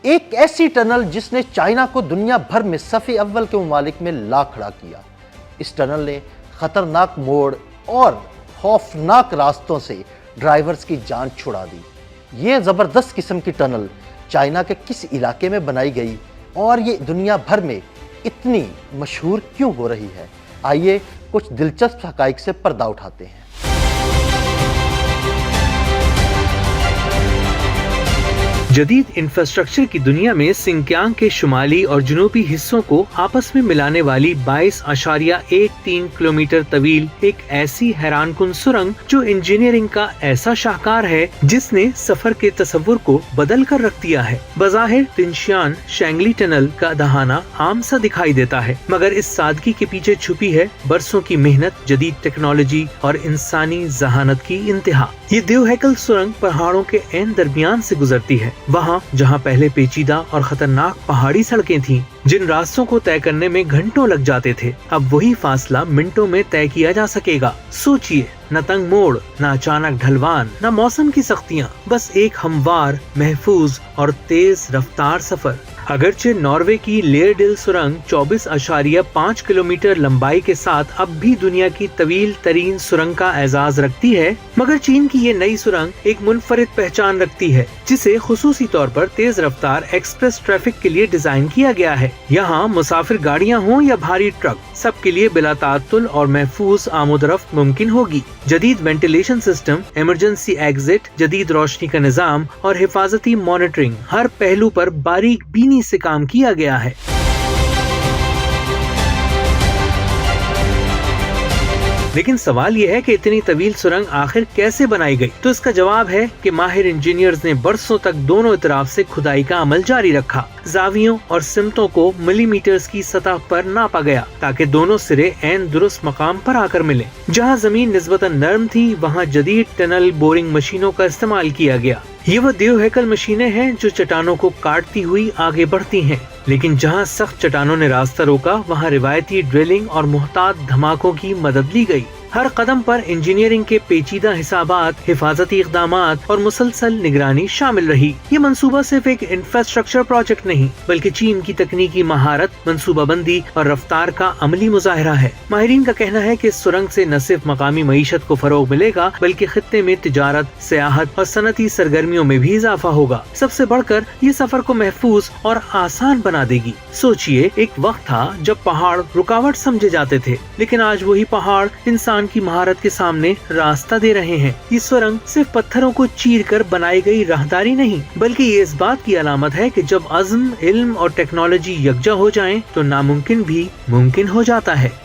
ایک ایسی ٹنل جس نے چائنا کو دنیا بھر میں صف اول کے ممالک میں لا کھڑا کیا۔ اس ٹنل نے خطرناک موڑ اور خوفناک راستوں سے ڈرائیورز کی جان چھڑا دی۔ یہ زبردست قسم کی ٹنل چائنا کے کس علاقے میں بنائی گئی اور یہ دنیا بھر میں اتنی مشہور کیوں ہو رہی ہے؟ آئیے کچھ دلچسپ حقائق سے پردہ اٹھاتے ہیں۔ جدید انفراسٹرکچر کی دنیا میں سنکیانگ کے شمالی اور جنوبی حصوں کو آپس میں ملانے والی 22.13 کلومیٹر طویل ایک ایسی حیران کن سرنگ جو انجینئرنگ کا ایسا شاہکار ہے جس نے سفر کے تصور کو بدل کر رکھ دیا ہے۔ بظاہر تنشیان شینگلی ٹنل کا دہانہ عام سا دکھائی دیتا ہے، مگر اس سادگی کے پیچھے چھپی ہے برسوں کی محنت، جدید ٹیکنالوجی اور انسانی ذہانت کی انتہا۔ یہ دیو ہیکل سرنگ پہاڑوں کے عین درمیان سے گزرتی ہے، وہاں جہاں پہلے پیچیدہ اور خطرناک پہاڑی سڑکیں تھیں جن راستوں کو طے کرنے میں گھنٹوں لگ جاتے تھے، اب وہی فاصلہ منٹوں میں طے کیا جا سکے گا۔ سوچئے، نہ تنگ موڑ، نہ اچانک ڈھلوان، نہ موسم کی سختیاں، بس ایک ہموار، محفوظ اور تیز رفتار سفر۔ اگرچہ ناروے کی لیرڈل سرنگ 24.5 کلومیٹر لمبائی کے ساتھ اب بھی دنیا کی طویل ترین سرنگ کا اعزاز رکھتی ہے، مگر چین کی یہ نئی سرنگ ایک منفرد پہچان رکھتی ہے جسے خصوصی طور پر تیز رفتار ایکسپریس ٹریفک کے لیے ڈیزائن کیا گیا ہے۔ یہاں مسافر گاڑیاں ہوں یا بھاری ٹرک، سب کے لیے بلا تعطل اور محفوظ آمد و رفت ممکن ہوگی۔ جدید وینٹیلیشن سسٹم، ایمرجنسی ایگزٹ، جدید روشنی کا نظام اور حفاظتی مانیٹرنگ، ہر پہلو پر باریک بینی سے کام کیا گیا ہے۔ لیکن سوال یہ ہے کہ اتنی طویل سرنگ آخر کیسے بنائی گئی؟ تو اس کا جواب ہے کہ ماہر انجینئرز نے برسوں تک دونوں اطراف سے کھدائی کا عمل جاری رکھا۔ زاویوں اور سمتوں کو ملی میٹرز کی سطح پر ناپا گیا تاکہ دونوں سرے عین درست مقام پر آ کر ملیں۔ جہاں زمین نسبتاً نرم تھی وہاں جدید ٹنل بورنگ مشینوں کا استعمال کیا گیا۔ یہ وہ دیو ہیکل مشینیں ہیں جو چٹانوں کو کاٹتی ہوئی آگے بڑھتی ہیں، لیکن جہاں سخت چٹانوں نے راستہ روکا وہاں روایتی ڈرلنگ اور محتاط دھماکوں کی مدد لی گئی۔ ہر قدم پر انجینئرنگ کے پیچیدہ حسابات، حفاظتی اقدامات اور مسلسل نگرانی شامل رہی۔ یہ منصوبہ صرف ایک انفراسٹرکچر پروجیکٹ نہیں بلکہ چین کی تکنیکی مہارت، منصوبہ بندی اور رفتار کا عملی مظاہرہ ہے۔ ماہرین کا کہنا ہے کہ اس سرنگ سے نہ صرف مقامی معیشت کو فروغ ملے گا بلکہ خطے میں تجارت، سیاحت اور صنعتی سرگرمیوں میں بھی اضافہ ہوگا۔ سب سے بڑھ کر یہ سفر کو محفوظ اور آسان بنا دے گی۔ سوچئے، ایک وقت تھا جب پہاڑ رکاوٹ سمجھے جاتے تھے، لیکن آج وہی پہاڑ انسان کی مہارت کے سامنے راستہ دے رہے ہیں۔ یہ سرنگ صرف پتھروں کو چیر کر بنائی گئی راہداری نہیں بلکہ یہ اس بات کی علامت ہے کہ جب عزم، علم اور ٹیکنالوجی یکجا ہو جائیں تو ناممکن بھی ممکن ہو جاتا ہے۔